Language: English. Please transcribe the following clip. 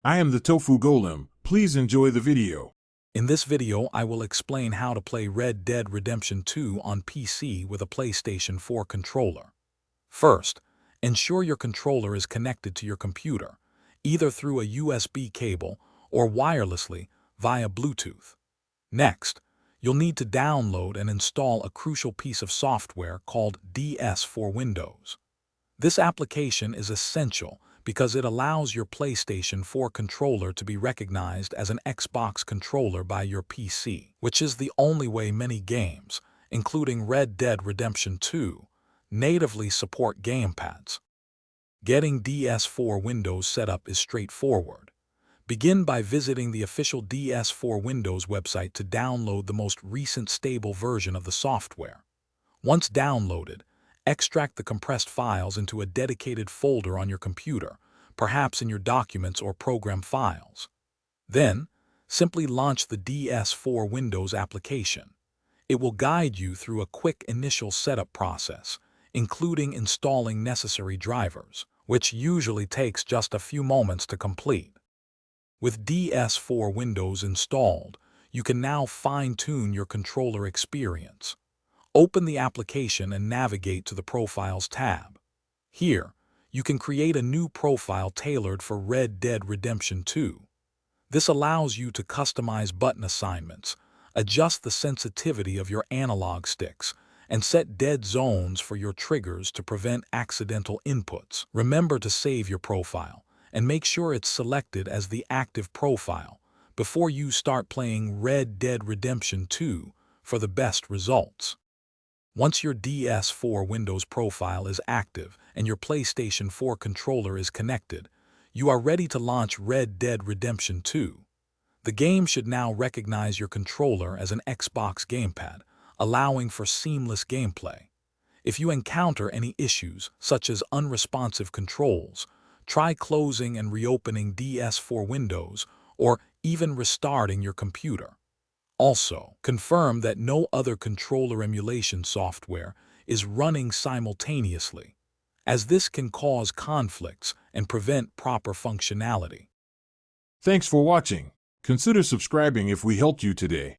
I am the Tofu Golem. Please enjoy the video. In this video, I will explain how to play Red Dead Redemption 2 on PC with a PlayStation 4 controller. First, ensure your controller is connected to your computer, either through a USB cable or wirelessly via Bluetooth. Next, you'll need to download and install a crucial piece of software called DS for Windows. This application is essential because it allows your PlayStation 4 controller to be recognized as an Xbox controller by your PC, which is the only way many games, including Red Dead Redemption 2, natively support gamepads. Getting DS4 Windows set up is straightforward. Begin by visiting the official DS4 Windows website to download the most recent stable version of the software. Once downloaded, extract the compressed files into a dedicated folder on your computer, perhaps in your Documents or Program files. Then, simply launch the DS4 Windows application. It will guide you through a quick initial setup process, including installing necessary drivers, which usually takes just a few moments to complete. With DS4 Windows installed, you can now fine-tune your controller experience. Open the application and navigate to the Profiles tab. Here, you can create a new profile tailored for Red Dead Redemption 2. This allows you to customize button assignments, adjust the sensitivity of your analog sticks, and set dead zones for your triggers to prevent accidental inputs. Remember to save your profile and make sure it's selected as the active profile before you start playing Red Dead Redemption 2 for the best results. Once your DS4 Windows profile is active and your PlayStation 4 controller is connected, you are ready to launch Red Dead Redemption 2. The game should now recognize your controller as an Xbox gamepad, allowing for seamless gameplay. If you encounter any issues, such as unresponsive controls, try closing and reopening DS4 Windows or even restarting your computer. Also, confirm that no other controller emulation software is running simultaneously, as this can cause conflicts and prevent proper functionality. Thanks for watching. Consider subscribing if we helped you today.